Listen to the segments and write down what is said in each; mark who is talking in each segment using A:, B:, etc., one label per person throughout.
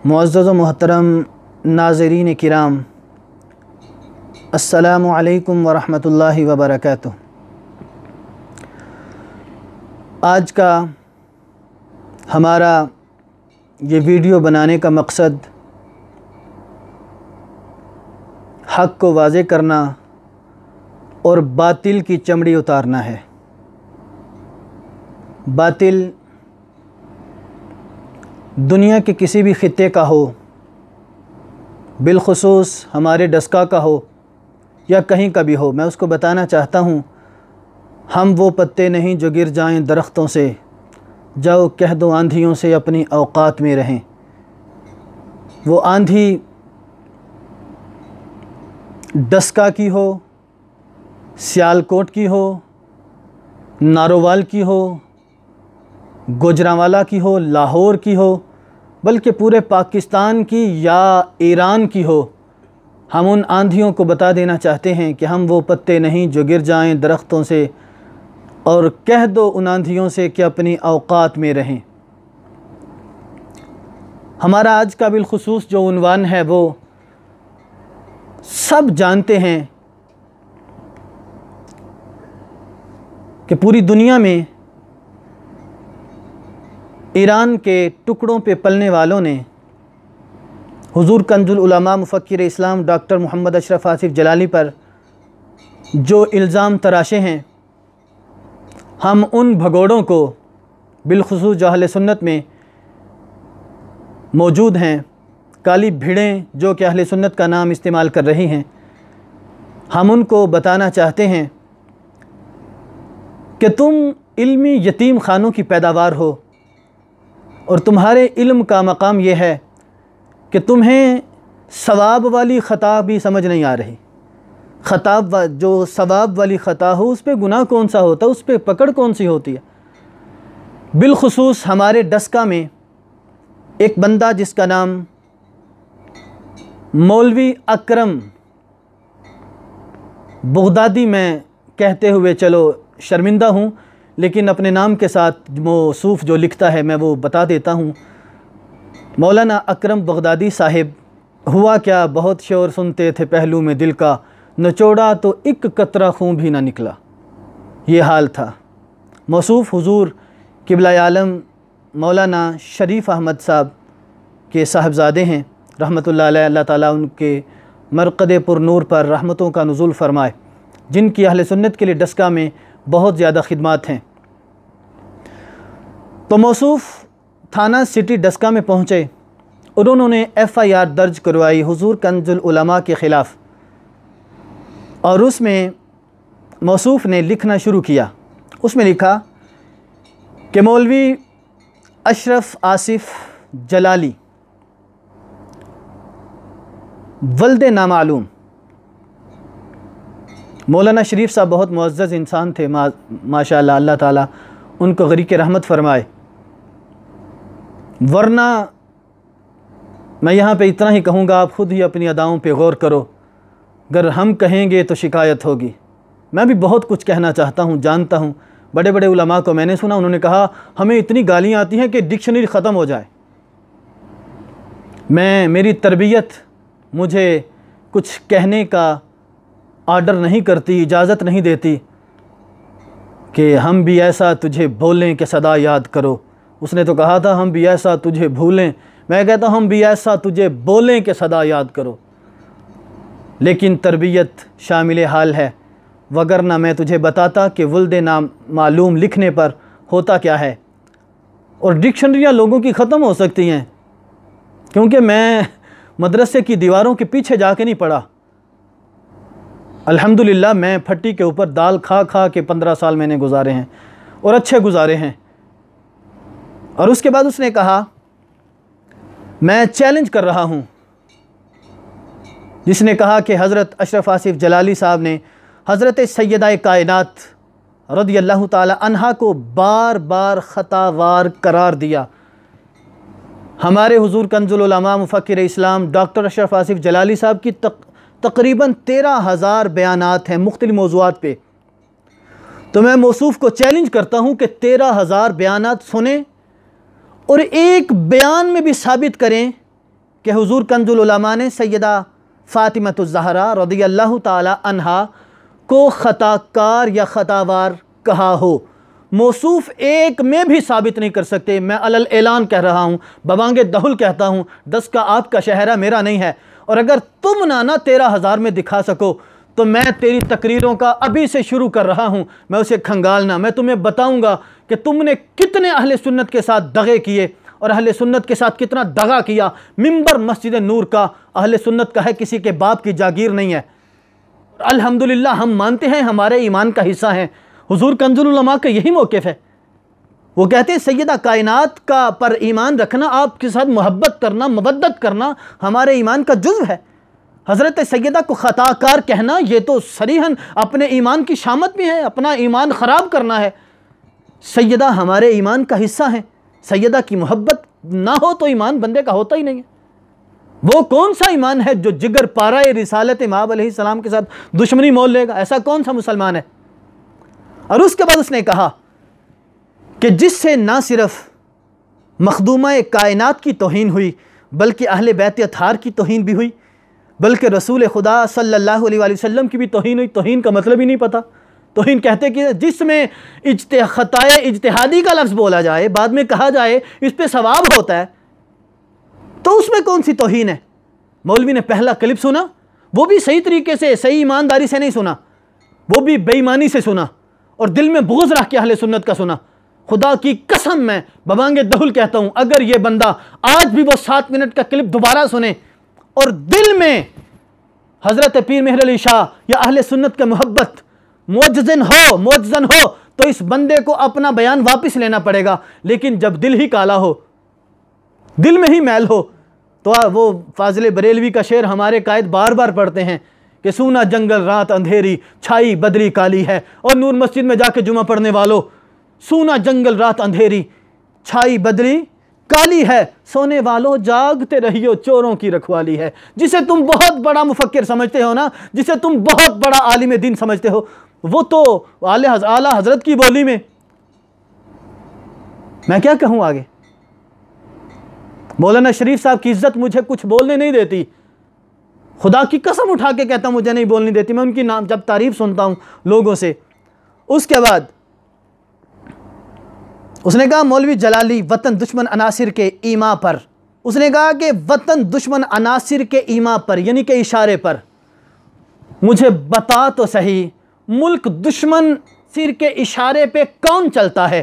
A: मुअज़्ज़ज़ व मोहतरम नाज़रीन किराम, अस्सलामु अलैकुम व रहमतुल्लाहि व बरकातुहू। आज का हमारा ये वीडियो बनाने का मकसद हक़ को वाज़े करना और बातिल की चमड़ी उतारना है। बातिल दुनिया के किसी भी खित्ते का हो, बिलखुसूस हमारे डस्का का हो या कहीं का भी हो, मैं उसको बताना चाहता हूँ, हम वो पत्ते नहीं जो गिर जाएं दरख्तों से, जाओ कह दो आंधियों से अपनी औकात में रहें। वो आंधी डस्का की हो, सियालकोट की हो, नारोवाल की हो, गुजरांवाला की हो, लाहौर की हो, बल्कि पूरे पाकिस्तान की या ईरान की हो, हम उन आंधियों को बता देना चाहते हैं कि हम वो पत्ते नहीं जो गिर जाएं दरख्तों से, और कह दो उन आंधियों से कि अपनी औकात में रहें। हमारा आज का बिलखुसूस जो उन्वान है वो सब जानते हैं कि पूरी दुनिया में ईरान के टुकड़ों पे पलने वालों ने हुज़ूर कंजुल उलमा मुफ़क्किर इस्लाम डॉक्टर मोहम्मद अशरफ आसिफ़ जलाली पर जो इल्ज़ाम तराशे हैं, हम उन भगोड़ों को बिलखुसूस जो अहले सुन्नत में मौजूद हैं, काली भीड़ें जो कि अहले सुन्नत का नाम इस्तेमाल कर रही हैं, हम उनको बताना चाहते हैं कि तुम इल्मी यतीम खानों की पैदावार हो और तुम्हारे इल्म का मकाम यह है कि तुम्हें सवाब वाली ख़ता भी समझ नहीं आ रही। ख़ताब जो सवाब वाली ख़ता हो उस पर गुनाह कौन सा होता है, उस पर पकड़ कौन सी होती है। बिलखुसूस हमारे डस्का में एक बंदा जिसका नाम मौलवी अकरम बगदादी, मैं कहते हुए चलो शर्मिंदा हूँ, लेकिन अपने नाम के साथ मौसूफ़ जो लिखता है मैं वो बता देता हूँ। मौलाना अकरम बगदादी साहिब, हुआ क्या बहुत शोर सुनते थे पहलू में दिल का, नचोड़ा तो एक कतरा खून भी ना निकला, ये हाल था। मौसूफ़ हुज़ूर क़िबला आलम मौलाना शरीफ अहमद साहब के साहबज़ादे हैं रहमतुल्लाह अलैह। अल्लाह ताला उनके मरक़द पुरनूर पर रहमतों का नुज़ूल फ़रमाए, जिनकी अहले सुन्नत के लिए डस्का में बहुत ज़्यादा खिदमात हैं। तो मौसूफ़ थाना सिटी डस्का में पहुँचे और उन्होंने FIR दर्ज करवाई हुज़ूर कंजुल उलमा के ख़िलाफ़, और उसमें मौसूफ़ ने लिखना शुरू किया। उसमें लिखा कि मौलवी अशरफ आसिफ़ जलाली वल्द नामालूम। मौलाना शरीफ साहब बहुत मुअज़्ज़ज़ इंसान थे, माशाअल्लाह, अल्लाह ताला उनको ग़रीक़ रहमत फ़रमाए। वरना मैं यहाँ पे इतना ही कहूँगा, आप ख़ुद ही अपनी अदाओं पे गौर करो, अगर हम कहेंगे तो शिकायत होगी। मैं भी बहुत कुछ कहना चाहता हूँ, जानता हूँ, बड़े बड़े उलमा को मैंने सुना, उन्होंने कहा हमें इतनी गालियाँ आती हैं कि डिक्शनरी ख़त्म हो जाए। मेरी तरबियत मुझे कुछ कहने का आर्डर नहीं करती, इजाज़त नहीं देती कि हम भी ऐसा तुझे बोलें कि सदा याद करो। उसने तो कहा था हम भी ऐसा तुझे भूलें, मैं कहता हूँ हम भी ऐसा तुझे बोलें कि सदा याद करो। लेकिन तरबियत शामिल हाल है, वगरना मैं तुझे बताता कि वल्द नाम मालूम लिखने पर होता क्या है। और डिक्शनरियाँ लोगों की ख़त्म हो सकती हैं, क्योंकि मैं मदरसे की दीवारों के पीछे जाके नहीं पढ़ा। अल्हम्दुलिल्लाह मैं फट्टी के ऊपर दाल खा खा के 15 साल मैंने गुजारे हैं, और अच्छे गुजारे हैं। और उसके बाद उसने कहा मैं चैलेंज कर रहा हूँ, जिसने कहा कि हज़रत अशरफ आसिफ़ जलाली साहब ने हज़रत सैयदा कायनात रज़ियल्लाहु ताला अन्हा को बार बार ख़तावार करार दिया। हमारे हुज़ूर कंजुल उलमा मुफ़क्किर इस्लाम डॉक्टर अशरफ आसिफ़ जलाली साहब की तकरीबन 13,000 बयानात हैं मुख्तलिफ़ मौज़ूआत पे। तो मैं मौसूफ़ को चैलेंज करता हूँ कि 13,000 बयानात सुने और एक बयान में भी साबित करें कि हुजूर कंजुल उलमा ने सैयदा फ़ातिमतुज़ ज़हरा रज़ियल्लाहु ताला अन्हा को ख़ताकार या ख़तावार कहा हो, मौसूफ़ एक में भी साबित नहीं कर सकते। मैं अलल ऐलान कह रहा हूँ, बबांगे दहुल कहता हूँ, 10 का आपका शहरा मेरा नहीं है। और अगर तुम नाना 13,000 में दिखा सको तो मैं तेरी तकरीरों का अभी से शुरू कर रहा हूँ, मैं उसे खंगालना। मैं तुम्हें बताऊँगा कि तुमने कितने अहले सुन्नत के साथ दगे किए और अहले सुन्नत के साथ कितना दगा किया। मिंबर मस्जिद नूर का अहले सुन्नत का है, किसी के बाप की जागीर नहीं है। अल्हम्दुलिल्लाह हम मानते हैं हमारे ईमान का हिस्सा है। हुजूर कंजुल उलमा का यही मौक़िफ़ है। वो कहते हैं सैयदा कायनात का पर ईमान रखना, आपके साथ मोहब्बत करना, मवद्दत करना हमारे ईमान का जुज़्व है। हज़रत सैयदा को ख़ताकार कहना ये तो सरीहन अपने ईमान की शामत भी है, अपना ईमान ख़राब करना है। सैयदा हमारे ईमान का हिस्सा है। सैयदा की मोहब्बत ना हो तो ईमान बंदे का होता ही नहीं है। वो कौन सा ईमान है जो जिगर पारा रिसालत इमाम अलैहिस्सलाम के साथ दुश्मनी मोल लेगा? ऐसा कौन सा मुसलमान है? और उसके बाद उसने कहा कि जिससे ना सिर्फ मखदूमा कायनात की तौहीन हुई बल्कि अहले बैत अतहार की तौहीन भी हुई, बल्कि रसूल खुदा सल्लल्लाहु अलैहि वसल्लम की भी तौहीन हुई। तौहीन का मतलब ही नहीं पता। तौहीन कहते कि जिसमें खताए इज्तिहादी का लफ्ज़ बोला जाए, बाद में कहा जाए इस पे सवाब होता है, तो उसमें कौन सी तौहीन है? मौलवी ने पहला क्लिप सुना, वो भी सही तरीके से, सही ईमानदारी से नहीं सुना, वो भी बेईमानी से सुना और दिल में बुग़्ज़ रख के अहले सुन्नत का सुना। खुदा की कसम मैं बबांगे दहुल कहता हूँ, अगर ये बंदा आज भी वो 7 मिनट का क्लिप दोबारा सुने और दिल में हज़रत पीर मेहर अली शाह या अहले सुन्नत का मोहब्बत मुअज्जज़न हो तो इस बंदे को अपना बयान वापस लेना पड़ेगा। लेकिन जब दिल ही काला हो, दिल में ही मैल हो, तो वो फाजिल बरेलवी का शेर हमारे कायद बार बार पढ़ते हैं कि सूना जंगल रात अंधेरी, छाई बदरी काली है। और नूर मस्जिद में जाके जुमा पढ़ने वालों, सूना जंगल रात अंधेरी, छाई बदरी काली है, सोने वालों जागते रहियो, चोरों की रखवाली है। जिसे तुम बहुत बड़ा मुफक्किर समझते हो ना, जिसे तुम बहुत बड़ा आलिम दीन समझते हो, वो तो आला हजरत की बोली में, मैं क्या कहूँ आगे। मौलाना शरीफ साहब की इज्जत मुझे कुछ बोलने नहीं देती, खुदा की कसम उठा के कहता हूँ मुझे नहीं बोलने देती। मैं उनकी नाम जब तारीफ सुनता हूँ लोगों से। उसके बाद उसने कहा मौलवी जलाली वतन दुश्मन अनासिर के ईमा पर, उसने कहा कि वतन दुश्मन अनासिर के ईमा पर यानी कि इशारे पर, मुझे बता तो सही मुल्क दुश्मन सिर के इशारे पे कौन चलता है?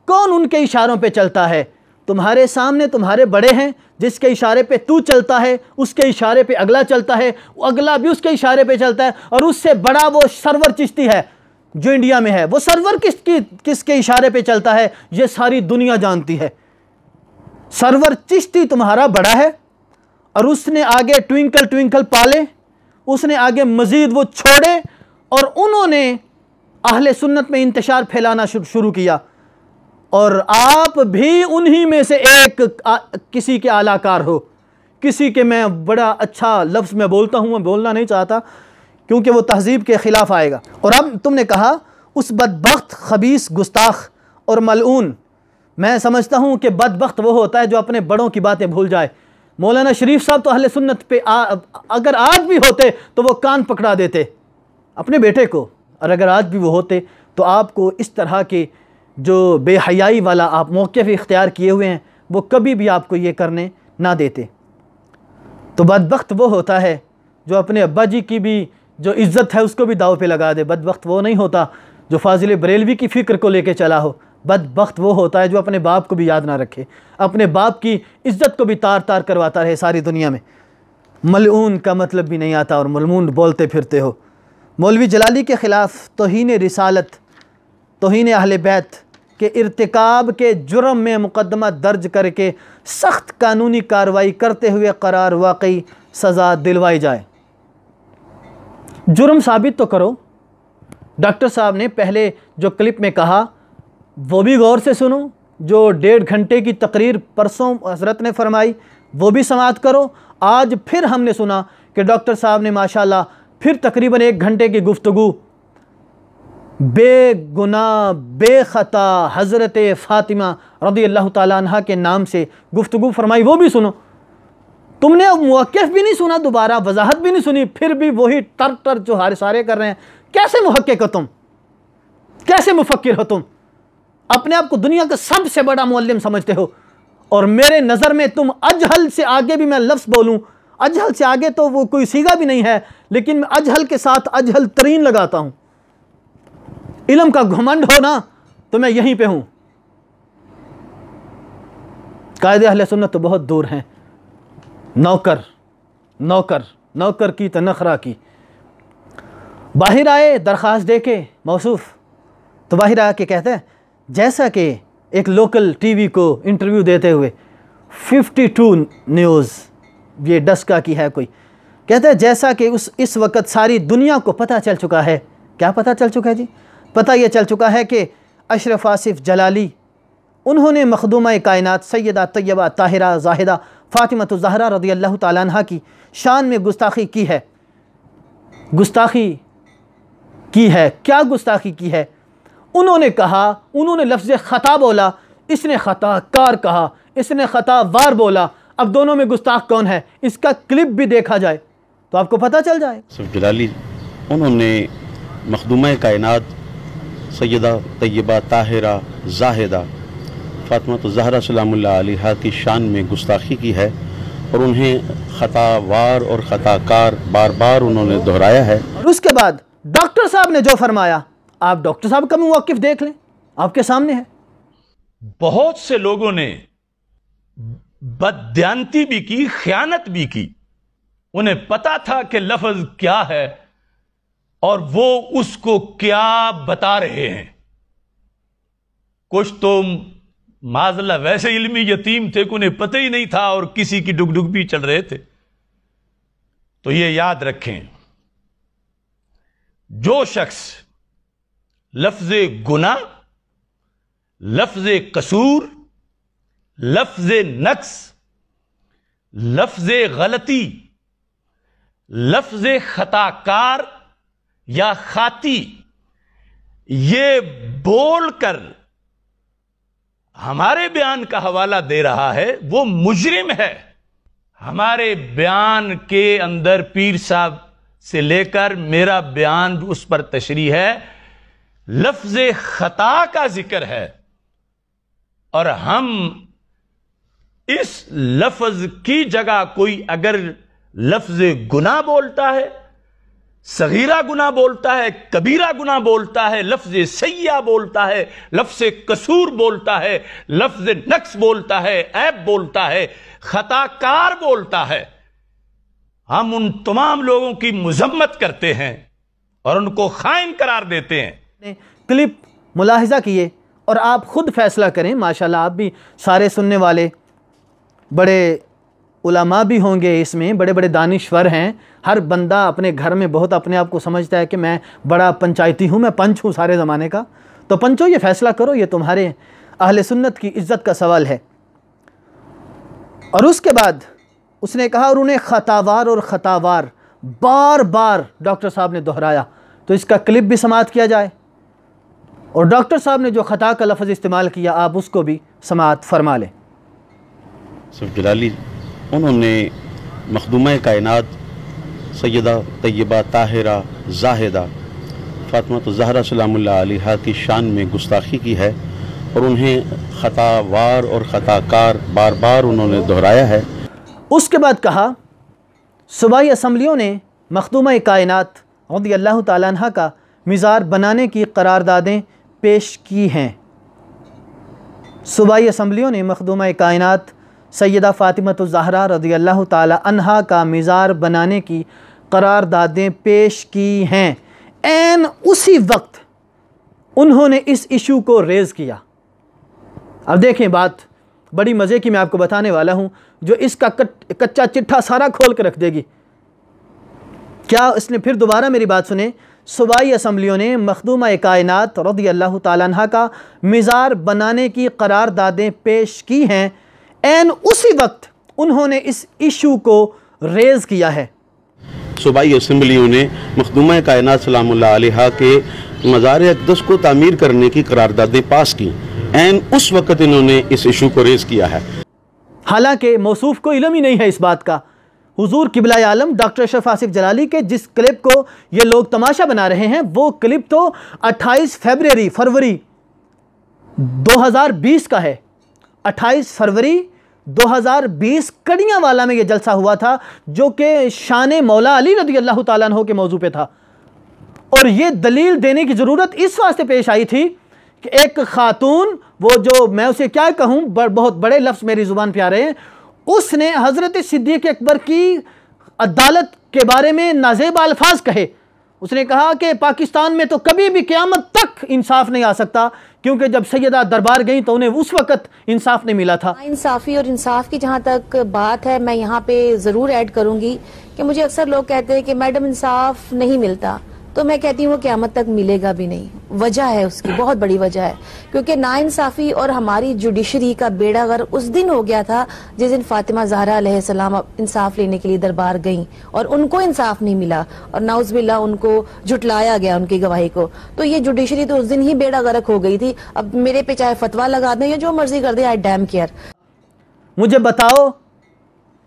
A: कौन उनके इशारों पे चलता है? तुम्हारे सामने तुम्हारे बड़े हैं, जिसके इशारे पे तू चलता है उसके इशारे पे अगला चलता है, अगला भी उसके इशारे पे चलता है, और उससे बड़ा वो सरवर चिश्ती है जो इंडिया में है। वो सरवर किसके इशारे पे चलता है ये सारी दुनिया जानती है। सरवर चिश्ती तुम्हारा बड़ा है और उसने आगे ट्विंकल ट्विंकल पाले, उसने आगे मजीद वो छोड़े और उन्होंने अहले सुन्नत में इंतशार फैलाना शुरू किया। और आप भी उन्हीं में से एक किसी के आलाकार हो, किसी के, मैं बड़ा अच्छा लफ्ज़ में बोलता हूँ, मैं बोलना नहीं चाहता क्योंकि वो तहजीब के ख़िलाफ़ आएगा। और अब तुमने कहा उस बदबख्त खबीस गुस्ताख और मलऊन, मैं समझता हूँ कि बदबख्त वो होता है जो अपने बड़ों की बातें भूल जाए। मौलाना शरीफ साहब तो अहले सुन्नत पे अगर आज भी होते तो वो कान पकड़ा देते अपने बेटे को, और अगर आज भी वो होते तो आपको इस तरह के जो बेहयाई वाला आप मौक़िफ़ इख्तियार किए हुए हैं वो कभी भी आपको ये करने ना देते। तो बदबख्त वो होता है जो अपने अब्बा जी की भी जो इज़्ज़त है उसको भी दाव पे लगा दे। बदबख्त वो नहीं होता जो फाजिल बरेलवी की फ़िक्र को लेके चला हो। बदबख्त वो होता है जो अपने बाप को भी याद ना रखे, अपने बाप की इज़्ज़त को भी तार तार करवाता रहे सारी दुनिया में। मलऊन का मतलब भी नहीं आता और मलमून बोलते फिरते हो। मौलवी जलाली के ख़िलाफ़ तौहीन रिसालत, तौहीन अहले बैत के इर्तिकाब के जुर्म में मुकदमा दर्ज करके सख्त कानूनी कार्रवाई करते हुए करार वाकई सज़ा दिलवाई जाए। जुर्म साबित तो करो। डॉक्टर साहब ने पहले जो क्लिप में कहा वो भी गौर से सुनो, जो 1.5 घंटे की तकरीर परसों हज़रत ने फरमाई वो भी समाअत करो। आज फिर हमने सुना कि डॉक्टर साहब ने माशाल्लाह फिर तकरीबन 1 घंटे की गुफ्तगू बेगुनाह बेख़ता हज़रत फ़ातिमा रज़ियल्लाहु ताला अन्हा के नाम से गुफ्तगू फरमाई, वो भी सुनो। तुमने अब मुहक्किफ भी नहीं सुना, दोबारा वजाहत भी नहीं सुनी, फिर भी वही टर टर जो हारे सारे कर रहे हैं। कैसे मुहक्किक हो तुम, कैसे मुफक्किर हो तुम? अपने आप को दुनिया का सबसे बड़ा मुअल्लिम समझते हो, और मेरे नज़र में तुम अजहल से आगे भी मैं लफ्ज़ बोलूँ, अजहल से आगे तो वो कोई सीगा भी नहीं है, लेकिन मैं अजहल के साथ अजहल तरीन लगाता हूँ। इल्म का घमंड हो ना तो मैं यहीं पे हूँ। कायदे अहले सुन्नत तो बहुत दूर हैं। नौकर नौकर नौकर की तो नखरा की। बाहर आए दरख्वास्त दे के मौसूफ, तो बाहर आके कहते हैं जैसा कि एक लोकल टीवी को इंटरव्यू देते हुए 52 न्यूज़ ये डस्का की है कोई, कहते हैं जैसा कि इस वक्त सारी दुनिया को पता चल चुका है। क्या पता चल चुका है जी? पता ये चल चुका है कि अशरफ आसिफ जलाली उन्होंने मखदूमा कायनात सैयदा तैयबा ताहिरा जाहिदा फ़ातिमतुज़ ज़हरा रज़ियल्लाहु ताला अन्हा की शान में गुस्ताखी की है। गुस्ताखी की है, क्या गुस्ताखी की है? उन्होंने कहा, उन्होंने लफ्ज़ ख़ता बोला, इसने ख़ताकार कहा, इसने ख़तावार बोला। अब दोनों में गुस्ताख कौन है, इसका क्लिप भी देखा जाए तो आपको पता चल जाए।
B: आसिफ जलाली उन्होंने मखदूमा कायनात सैयदा तैयबा ताहिरा जाहिदा फ़ातिमतुज़ ज़हरा सलामुल्लाह अलैहा की शान में गुस्ताखी की है, और उन्हें ख़तावार और ख़ताकार बार बार उन्होंने दोहराया है।
A: और उसके बाद डॉक्टर साहब ने जो फरमाया, आप डॉक्टर साहब का मौक़िफ़ देख लें, आपके सामने है।
C: बहुत से लोगों ने बदयांती भी की, ख़यानत भी की। उन्हें पता था कि लफ्ज़ क्या है और वो उसको क्या बता रहे हैं। कुछ तो माज़ल्ला वैसे इल्मी यतीम थे कि उन्हें पता ही नहीं था और किसी की डुगडुग भी चल रहे थे। तो ये याद रखें, जो शख्स लफ्ज़े गुनाह, लफ्ज़े कसूर, लफ्ज़े नक्स, लफ्ज़े गलती, लफ्ज़े खताकार या खाती ये बोलकर हमारे बयान का हवाला दे रहा है, वो मुजरिम है। हमारे बयान के अंदर पीर साहब से लेकर मेरा बयान उस पर तशरीह है, लफ्ज़े खता का जिक्र है, और हम इस लफ्ज़ की जगह कोई अगर लफ्ज़े गुनाह बोलता है, सगीरा गुनाह बोलता है, कबीरा गुनाह बोलता है, लफ्ज़े सय्या बोलता है, लफ्ज़े कसूर बोलता है, लफ्ज़े नक्स बोलता है, ऐब बोलता है, खताकार बोलता है, हम उन तमाम लोगों की मुज़म्मत करते हैं और उनको खाइन करार देते हैं।
A: क्लिप मुलाहिजा किए और आप खुद फैसला करें। माशाल्लाह आप भी सारे सुनने वाले बड़े उलमा भी होंगे, इसमें बड़े बड़े दानिश्वर हैं। हर बंदा अपने घर में बहुत अपने आप को समझता है कि मैं बड़ा पंचायती हूँ, मैं पंच हूँ सारे ज़माने का। तो पंचों ये फ़ैसला करो, ये तुम्हारे अहले सुन्नत की इज़्ज़त का सवाल है। और उसके बाद उसने कहा, और उन्हें खतावार और खतावार बार बार डॉक्टर साहब ने दोहराया। तो इसका क्लिप भी समाअत किया जाए, और डॉक्टर साहब ने जो खता का लफ्ज़ इस्तेमाल किया आप उसको भी समाअत फरमा लें।
B: आसिफ जलाली उन्होंने मखदूमा कायनात सैयदा तैयबा ताहिरा जाहिदा फ़ातिमतुज़ ज़हरा सलामुल्लाह अलैहा की शान में गुस्ताखी की है, और उन्हें खतावार और खताकार बार बार उन्होंने दोहराया है।
A: उसके बाद कहा, सूबाई असम्बलियों ने मखदूमा कायनात रज़ियल्लाहु ताला अन्हा का मिज़ार बनाने की करारदादें पेश की हैं। सूबाई असम्बलियों ने मखदूमा कायनात सैयदा फ़ातिमतुज़ ज़हरा रज़ियल्लाहु ताला अन्हा का मिज़ार बनाने की करारदादें पेश की हैं। ऐन उसी वक्त उन्होंने इस इशू को रेज़ किया। अब देखें, बात बड़ी मज़े की मैं आपको बताने वाला हूँ, जो इसका कच्चा चिट्ठा सारा खोल कर रख देगी। क्या इसने फिर दोबारा मेरी बात सुने। सूबाई असम्बलियों ने मखदूमा कायनात रज़ियल्लाहु ताला अन्हा का मिज़ार बनाने की करारदादें पेश की हैं। ऐन उसी वक्त उन्होंने इस इशू को रेज़ किया है।
B: सूबाई असम्बलियों ने मखदूमा कायनात सलामुल्लाह अलैहा के मज़ार अक़दस को तामीर करने की करारदादें पास की। ऐन उस वक्त इन्होंने इस इशू को रेज़ किया है।
A: हालांकि मौसूफ को इल्म ही नहीं है इस बात का हुजूर किबला आलम डॉक्टर अशरफ आसिफ जलाली के जिस क्लिप को ये लोग तमाशा बना रहे हैं, वो क्लिप तो 28 फरवरी 2020 का है। 28 फरवरी 2020 कड़ियांवाला में ये जलसा हुआ था, जो कि शान मौला अली रज़ी अल्लाह ताला अन्हु के मौजू पे था। और ये दलील देने की ज़रूरत इस वास्ते पेश आई थी कि एक खातून, वो जो मैं उसे क्या कहूँ, बहुत बड़े लफ्ज़ मेरी ज़ुबान पे आ रहे हैं, उसने हज़रत सिद्दीक़ अकबर की अदालत के बारे में नाज़ेब अल्फाज कहे। उसने कहा कि पाकिस्तान में तो कभी भी क़यामत तक इंसाफ नहीं आ सकता, क्योंकि जब सैयदा दरबार गई तो उन्हें उस वक़्त इंसाफ नहीं मिला था।
D: इंसाफ़ी और इंसाफ की जहाँ तक बात है, मैं यहाँ पे ज़रूर ऐड करूँगी कि मुझे अक्सर लोग कहते हैं कि मैडम इंसाफ नहीं मिलता, तो मैं कहती हूँ वो क़यामत तक मिलेगा भी नहीं। वजह है उसकी, बहुत बड़ी वजह है, क्योंकि नाइंसाफ़ी और हमारी जुडिशरी का बेड़ा गर्क उस दिन हो गया था जिस दिन फातिमा ज़हरा अलैहिस्सलाम इंसाफ लेने के लिए दरबार गईं और उनको इंसाफ नहीं मिला और नाउज़ुबिल्लाह उनको झुटलाया गया उनकी गवाही को। तो ये जुडिशरी तो उस दिन ही बेड़ा गर्क हो गई थी। अब मेरे पे चाहे फतवा लगा दें या जो मर्जी कर दे, आई डैम केयर। मुझे बताओ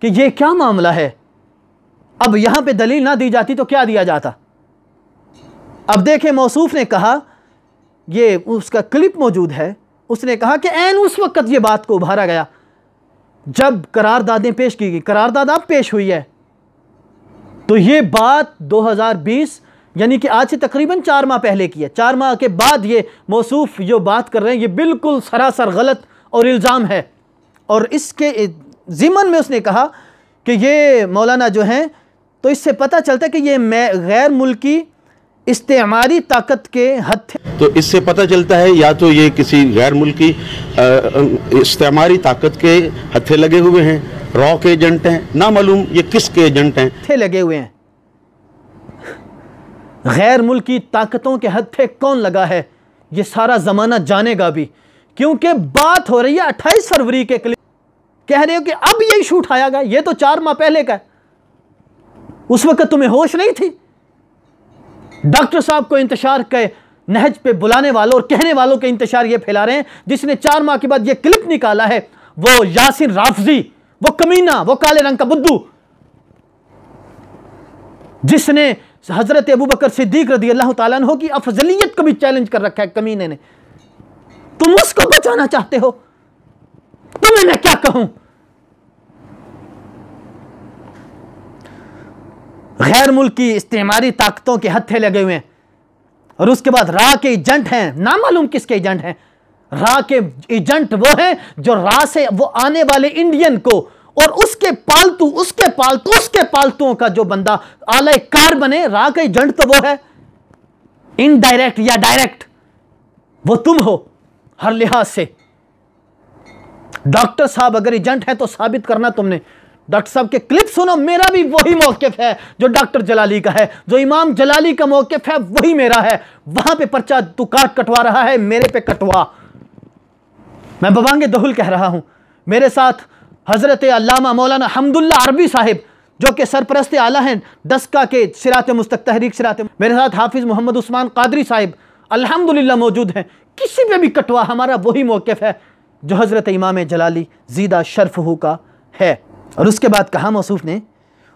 A: कि ये क्या मामला है। अब यहाँ पे दलील ना दी जाती तो क्या दिया जाता। अब देखें, मौसूफ ने कहा, ये उसका क्लिप मौजूद है, उसने कहा कि ऐन उस वक्त ये बात को उभारा गया जब करारदादें पेश की गई। करारदाद अब पेश हुई है, तो ये बात 2020 यानी कि आज से तकरीबन 4 माह पहले की है। 4 माह के बाद ये मौसूफ जो बात कर रहे हैं, ये बिल्कुल सरासर गलत और इल्ज़ाम है। और इसके ज़िमन में उसने कहा कि ये मौलाना जो हैं, तो इससे पता चलता है कि ये गैर मुल्की इस्तेमारी ताकत के हत्थे।
B: तो इससे पता चलता है या तो ये किसी गैर मुल्की इस्तेमारी ताकत के हत्थे लगे हुए हैं, रॉ के एजेंट हैं, ना मालूम ये किसके एजेंट हैं,
A: हत्थे लगे हुए हैं। गैर मुल्की ताकतों के हत्थे कौन लगा है, ये सारा ज़माना जानेगा भी, क्योंकि बात हो रही है 28 फरवरी के क्लिप। कह रहे हो कि अब ये इशू उठाया गया, ये तो 4 माह पहले का है। उस वक्त तुम्हें होश नहीं थी। डॉक्टर साहब को इंतशार के नहज पे बुलाने वालों और कहने वालों के इंतशार ये फैला रहे हैं। जिसने 4 माह के बाद ये क्लिप निकाला है वो यासिन राफजी, वो कमीना, वो काले रंग का बुद्धू, जिसने हजरत अबू बकर सिद्दीक रज़ी अल्लाह ताला अन्हु की अफजलियत को भी चैलेंज कर रखा है। कमीने ने, तुम उसको बचाना चाहते हो, तुम्हें मैं क्या कहूं। गैर मुल्की इस्तेमारी ताकतों के हत्थे लगे हुए हैं। और उसके बाद रा के एजेंट हैं, ना मालूम किसके एजेंट हैं। रा के एजेंट वो हैं जो रा से वो आने वाले इंडियन को और उसके पालतुओं का जो बंदा आला कार बने, रा का एजेंट तो वो है। इनडायरेक्ट या डायरेक्ट वो तुम हो हर लिहाज से। डॉक्टर साहब अगर एजेंट है तो साबित करना तुमने। डॉक्टर साहब के क्लिप सुनो, मेरा भी वही मौक़िफ़ है जो डॉक्टर जलाली का है, जो इमाम जलाली का मौक़िफ़ है वही मेरा है। वहां पे पर्चा तू कटवा रहा है, मेरे पे कटवा। मैं बबांगे दहुल कह रहा हूं। मेरे साथ हजरत अल्लामा मौलाना हम्दुल्ला अरबी साहिब जो कि सरपरस्त आला हैं दस्का के सिरात मुस्तक तहरीक सिरात, मेरे साथ हाफिज़ मोहम्मद उस्मान कादरी साहिब अल्हम्दुलिल्लाह मौजूद हैं। किसी पे भी कटवा, हमारा वही मौक़िफ़ है जो हजरत इमाम जलाली ज़ीदा शर्फ़हू का है। और उसके बाद कहा मौसूफ ने,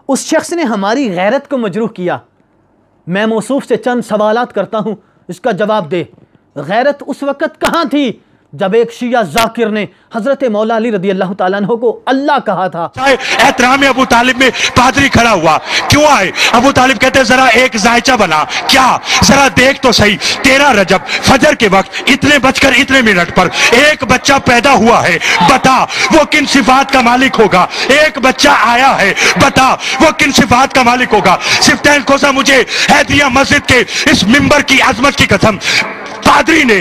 A: उस शख्स ने हमारी गैरत को मजरूह किया। मैं मौसूफ से चंद सवालात करता हूं, इसका जवाब दे। गैरत उस वक़्त कहाँ थी जब एक शिया जाकिर ने हजरत मौला अली रज़ी अल्लाह ताला अन्हु को अल्लाह कहा था।
E: एहतराम अबू तालिब में पादरी खड़ा हुआ, क्यों आए? अबू तालिब कहते जरा एक जायचा बना, क्या जरा देख तो सही, 13 रजब फजर के वक्त इतने बजकर इतने मिनट पर एक बच्चा पैदा हुआ है, बता वो किन सिफात का मालिक होगा। एक बच्चा आया है, बता वो किन सिफात का मालिक होगा। सिफ्तैन खोसा मुझे हैदरिया मस्जिद के इस मिंबर की अजमत की कसम, पादरी ने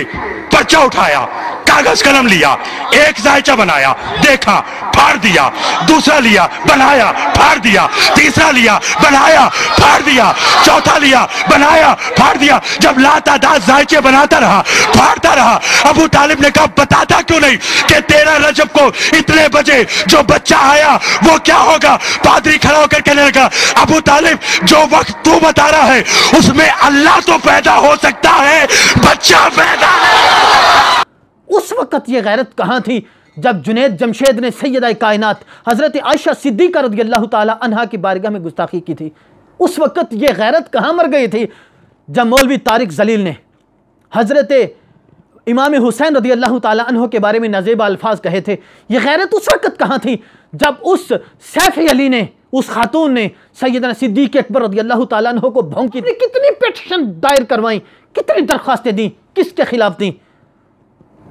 E: पर्चा उठाया, कागज कलम लिया, एक जायचा बनाया, देखा, फाड़ दिया, दूसरा लिया, बनाया, फाड़ दिया, तीसरा लिया, बनाया, फाड़ दिया, चौथा लिया, बनाया, फाड़ दिया। जब लातादाद जायचे बनाता रहा, फाड़ता रहा, अबू तालिब ने कहा बताता क्यों नहीं कि 13 रजब को इतने बजे जो बच्चा आया वो क्या होगा। पादरी खड़ा होकर कहने लगा, अबू तालिब जो वक्त तू बता रहा है उसमें अल्लाह तो पैदा हो सकता है, बच्चा पैदा है।
A: उस वक्त ये गैरत कहाँ थी जब जुनैद जमशेद ने सैयदा कायनात हज़रत आयशा सिद्दीक़ा रज़ियल्लाहु ताला अन्हा की बारगाह में गुस्ताखी की थी, उस वक़्त ये गैरत कहाँ मर गई थी? जब मौलवी तारिक जलील ने हज़रत इमाम हुसैन रज़ियल्लाहु ताला अन्हु के बारे में नाज़ेबा अल्फाज कहे थे, ये गैरत उस वक़्त कहाँ थी जब उस सैफ अली ने, उस खातून ने सैयदना सिद्दीक़ अकबर रज़ियल्लाहु ताला अन्हु को भौंकी? कितनी पिटीशन दायर करवाई, कितनी दरख्वास्तें दी, किसके खिलाफ दी?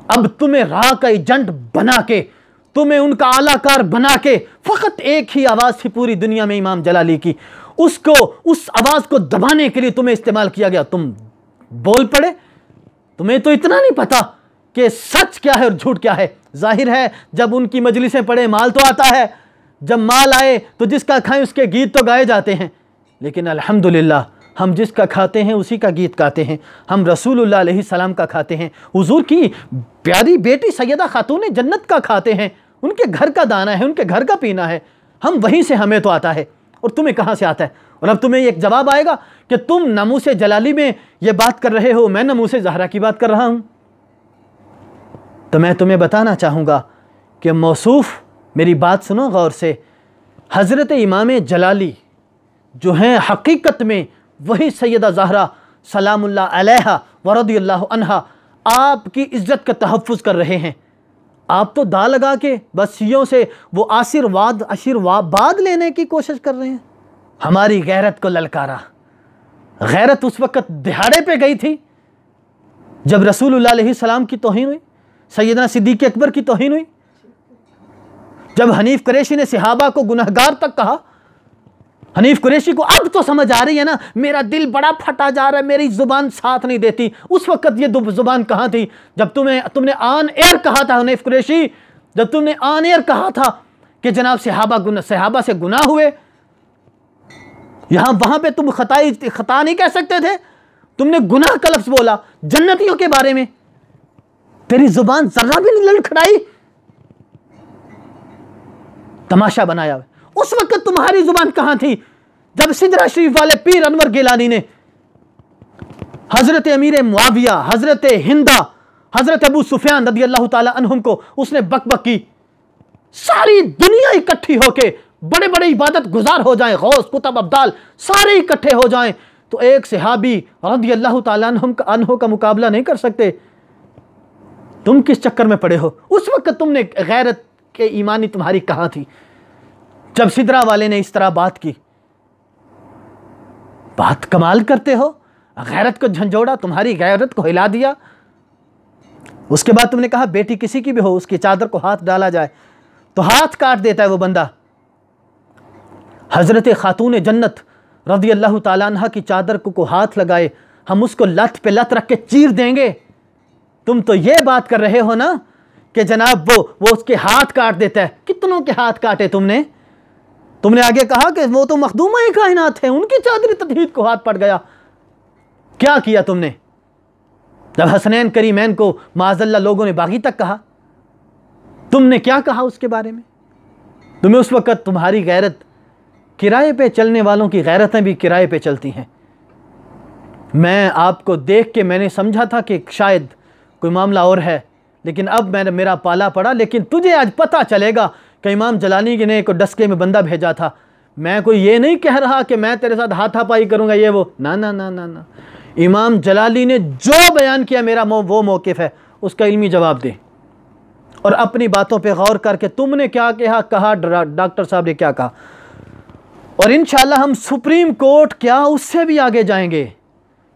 A: अब तुम्हें राह का एजेंट बना के, तुम्हें उनका आलाकार बना के फ़कत एक ही आवाज़ थी पूरी दुनिया में इमाम जलाली की, उसको, उस आवाज़ को दबाने के लिए तुम्हें इस्तेमाल किया गया। तुम बोल पड़े। तुम्हें तो इतना नहीं पता कि सच क्या है और झूठ क्या है। जाहिर है जब उनकी मजलिसें पड़े माल तो आता है, जब माल आए तो जिसका खाएं उसके गीत तो गाए जाते हैं, लेकिन अल्हम्दुलिल्लाह हम जिसका खाते हैं उसी का गीत गाते हैं। हम रसूलुल्लाह अलैहिस्सलाम का खाते हैं, हुजूर की प्यारी बेटी सैयदा खातून जन्नत का खाते हैं, उनके घर का दाना है, उनके घर का पीना है। हम वहीं से, हमें तो आता है और तुम्हें कहाँ से आता है? और अब तुम्हें एक जवाब आएगा कि तुम नामूस जलाली में ये बात कर रहे हो, मैं नामूस ज़हरा की बात कर रहा हूँ। तो मैं तुम्हें बताना चाहूँगा कि मौसूफ, मेरी बात सुनो गौर से, हज़रत इमाम जलाली जो हैं हकीकत में वही सैयदा ज़हरा सलामुल्लाह अलैहा व रज़ियल्लाहु अन्हा आपकी इज़्ज़त का तहफ़्फ़ुज़ कर रहे हैं। आप तो दा लगा के बस शियों से वो आशीर्वाद लेने की कोशिश कर रहे हैं। हमारी गैरत को ललकारा। गैरत उस वक़्त दिहाड़े पे गई थी जब रसूलुल्लाह अलैहिस्सलाम की तौहीन हुई, सैयदना सिद्दीक़ अकबर की तौहीन हुई, जब हनीफ कुरैशी ने सहाबा को गुनहगार तक कहा। हनीफ कुरैशी को अब तो समझ आ रही है ना, मेरा दिल बड़ा फटा जा रहा है, मेरी ज़ुबान साथ नहीं देती। उस वक़्त ये ज़ुबान कहाँ थी जब तुमने ऑन एयर कहा था? हनीफ कुरैशी, जब तुमने ऑन एयर कहा था कि जनाब सहाबा से गुनाह हुए, यहाँ वहाँ पे तुम खता नहीं कह सकते थे, तुमने गुनाह का लफ्ज़ बोला जन्नतियों के बारे में, तेरी ज़ुबान ज़र्रा भी नहीं लड़खड़ाई, तमाशा बनाया। उस वक्त तुम्हारी जुबान कहां थी जब सिदरा शरीफ वाले पीर अनवर गिलानी ने हजरत अमीर मुआविया, हजरत हिंदा, हजरत अबू सुफियान रज़ियल्लाहु ताला अन्हुम को उसने बकबक की। सारी दुनिया इकट्ठी होके बड़े बड़े इबादत गुजार हो जाएं, गौस कुतुब अब्दाल सारे इकट्ठे हो जाएं तो एक सहाबी रज़ियल्लाहु ताला अन्हु का मुकाबला नहीं कर सकते। तुम किस चक्कर में पड़े हो? उस वक्त तुमने गैरत के ईमानी तुम्हारी कहां थी जब सिदरा वाले ने इस तरह बात की? बात कमाल करते हो, गैरत को झंझोड़ा, तुम्हारी गैरत को हिला दिया। उसके बाद तुमने कहा बेटी किसी की भी हो उसकी चादर को हाथ डाला जाए तो हाथ काट देता है वो बंदा। हजरत खातून जन्नत रज़ियल्लाहु ताला अन्हा की चादर को हाथ लगाए, हम उसको लत पे लत रख के चीर देंगे। तुम तो ये बात कर रहे हो ना कि जनाब वो उसके हाथ काट देता है। कितनों के हाथ काटे तुमने? तुमने आगे कहा कि वो तो मखदूमा कायनात है, उनकी चादर तदहीद को हाथ पड़ गया। क्या किया तुमने जब हसनैन करीमैन को माज़ल्ला लोगों ने बागी तक कहा? तुमने क्या कहा उसके बारे में? तुम्हें उस वक़्त तुम्हारी गैरत, किराए पे चलने वालों की गैरतें भी किराए पे चलती हैं। मैं आपको देख के मैंने समझा था कि शायद कोई मामला और है, लेकिन अब मेरा पाला पड़ा। लेकिन तुझे आज पता चलेगा कि इमाम जलाली ने एक डस्के में बंदा भेजा था। मैं कोई ये नहीं कह रहा कि मैं तेरे साथ हाथापाई करूंगा ये वो, ना ना ना ना ना। इमाम जलाली ने जो बयान किया मेरा वो मौक़िफ़ है, उसका इल्मी जवाब दे और अपनी बातों पे गौर करके तुमने क्या कहा, डॉक्टर साहब ने क्या कहा, और इंशाअल्लाह हम सुप्रीम कोर्ट क्या उससे भी आगे जाएंगे।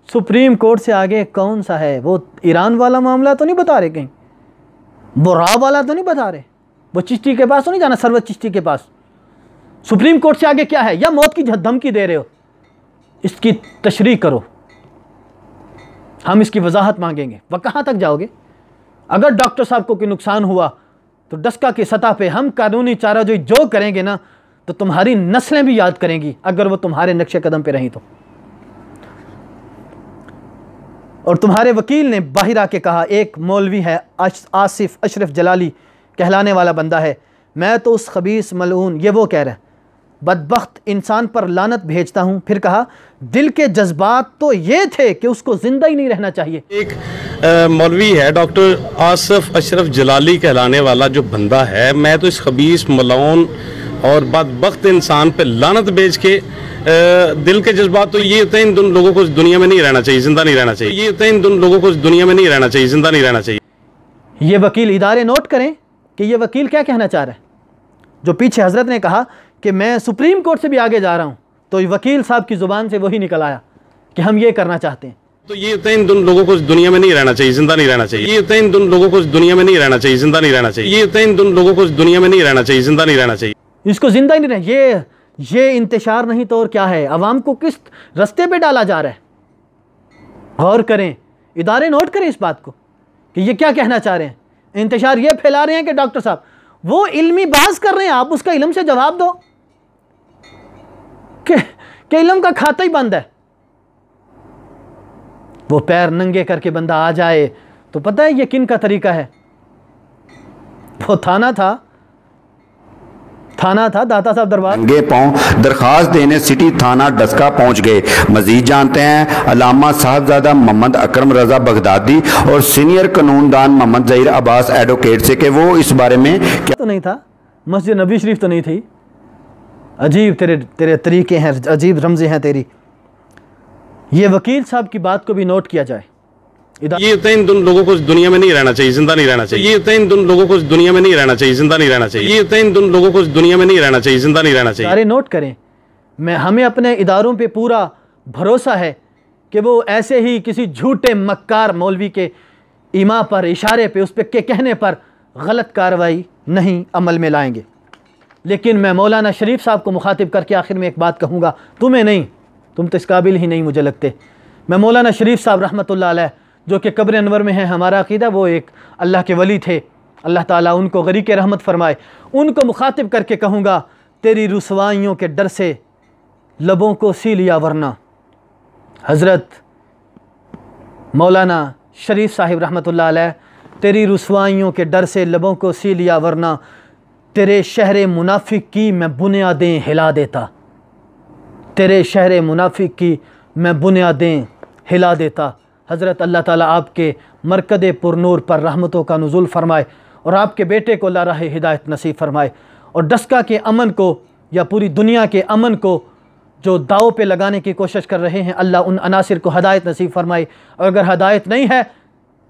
A: सुप्रीम कोर्ट से आगे कौन सा है? वो ईरान वाला मामला तो नहीं बता रहे, कहीं वो रा वाला तो नहीं बता रहे, वो चिश्ती के पास तो नहीं जाना, सरवत चिश्ती के पास। सुप्रीम कोर्ट से आगे क्या है? या मौत की धमकी दे रहे हो? इसकी तशरीह करो, हम इसकी वजाहत मांगेंगे। वह कहाँ तक जाओगे? अगर डॉक्टर साहब को कोई नुकसान हुआ तो डस्का की सतह पे हम कानूनी चाराजोई जो करेंगे ना, तो तुम्हारी नस्लें भी याद करेंगी अगर वो तुम्हारे नक्शे कदम पे रही तो। और तुम्हारे वकील ने बाहर आके कहा, एक मौलवी है आसिफ अशरफ जलाली कहलाने वाला बंदा है, मैं तो उस खबीस मलऊन, ये वो कह रहा है, बदबख्त इंसान पर लानत भेजता हूँ। फिर कहा दिल के जज्बात तो ये थे कि उसको ज़िंदा ही नहीं रहना चाहिए।
F: एक मौलवी है डॉक्टर आसिफ अशरफ जलाली कहलाने वाला जो बंदा है, मैं तो इस खबीस मलौन और बदबख्त इंसान पे लानत भेज के दिल के जज्बात तो ये होते हैं, इन दोनों लोगों को इस दुनिया में नहीं रहना चाहिए, जिंदा नहीं रहना चाहिए। ये होते हैं, इन दोनों लोगों को इस दुनिया में नहीं रहना चाहिए, जिंदा नहीं रहना चाहिए।
A: ये वकील इदारे नोट करें कि ये वकील क्या कहना चाह रहा है। जो पीछे हजरत ने कहा कि मैं सुप्रीम कोर्ट से भी आगे जा रहा हूँ, तो वकील साहब की ज़ुबान से वही निकल आया कि हम ये करना चाहते हैं।
F: तो ये होते हैं, इन दोनों लोगों को इस दुनिया में नहीं रहना चाहिए, जिंदा नहीं रहना चाहिए। ये होते हैं, इन दोनों लोगों को इस दुनिया में नहीं रहना चाहिए, जिंदा नहीं रहना चाहिए। ये होते हैं, इन दोनों लोगों को इस दुनिया में नहीं रहना चाहिए, जिंदा नहीं रहना चाहिए।
A: इसको जिंदा ही नहीं रहना, ये इंतशार नहीं तो और क्या है। अवाम को किस रास्ते पे डाला जा रहा है, गौर करें, इदारे नोट करें इस बात को कि ये क्या कहना चाह रहे हैं। इंतशार ये फैला रहे हैं कि डॉक्टर साहब वो इल्मी बात कर रहे हैं, आप उसका इल्म से जवाब दो कि इल्म का खाता ही बंद है। वो पैर नंगे करके बंदा आ जाए तो पता है ये किन का तरीका है। वो थाना था दाता साहब दरबार,
G: नंगे पांव दरखास्त देने सिटी थाना डस्का पहुंच गए। मजीद जानते हैं अल्लामा साहबजादा मोहम्मद अकरम रजा बगदादी और सीनियर कानूनदान मोहम्मद जहीर अब्बास एडवोकेट से कि वो इस बारे में क्या
A: तो नहीं था। मस्जिद नबी शरीफ तो नहीं थी। अजीब तेरे तरीके हैं, अजीब रमज़े हैं तेरी। ये वकील साहब की बात को भी नोट किया जाए।
F: ये होते हैं, इन दोनों लोगों को इस दुनिया में नहीं रहना चाहिए, जिंदा नहीं रहना चाहिए। ये होते हैं, इन दोनों लोगों को इस दुनिया में नहीं रहना चाहिए, जिंदा नहीं रहना चाहिए। ये होते हैं, इन दोनों लोगों को इस दुनिया में नहीं रहना चाहिए, जिंदा नहीं रहना चाहिए।
A: सारे नोट करें। हमें अपने इदारों पे पूरा भरोसा है कि वो ऐसे ही किसी झूठे मक्कार मौलवी के ईमा पर, इशारे पे, उस पर के कहने पर गलत कार्रवाई नहीं अमल में लाएंगे। लेकिन मैं मौलाना शरीफ साहब को मुखातिब करके आखिर में एक बात कहूँगा, तुम्हें नहीं, तुम तो इस काबिल ही नहीं मुझे लगते। मैं मौलाना शरीफ साहब रहमतुल्लाह अलैह जो कि कब्र अनवर में है, हमारा अकीदा वो एक अल्लाह के वली थे, अल्लाह ताला उनको गरीक़ रहमत फरमाए, उनको मुखातिब करके कहूँगा तेरी रुसवाइयों के डर से लबों को सी लिया वरना। हज़रत मौलाना शरीफ साहिब रहमतुल्लाह अलैह, तेरी रुसवाइयों के डर से लबों को सी लिया वरना तेरे शहर मुनाफिक की मैं बुनियादें हिला देता। तेरे शहर मुनाफिक की मैं बुनियादें हिला देता। हज़रत अल्लाह ताला आपके मरकद पुरनूर पर रहमतों का नुज़ुल फ़रमाए और आपके बेटे को ला रहे हिदायत नसीब फ़रमाए, और डस्का के अमन को या पूरी दुनिया के अमन को जो दाव पे लगाने की कोशिश कर रहे हैं, अल्लाह उन अनासिर को हदायत नसीब फ़रमाए, और अगर हदायत नहीं है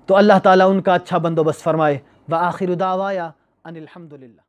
A: तो अल्लाह ताला उनका अच्छा बंदोबस्त फ़रमाए। व आखिर दावाया अनिल हम्दुलिल्लाह।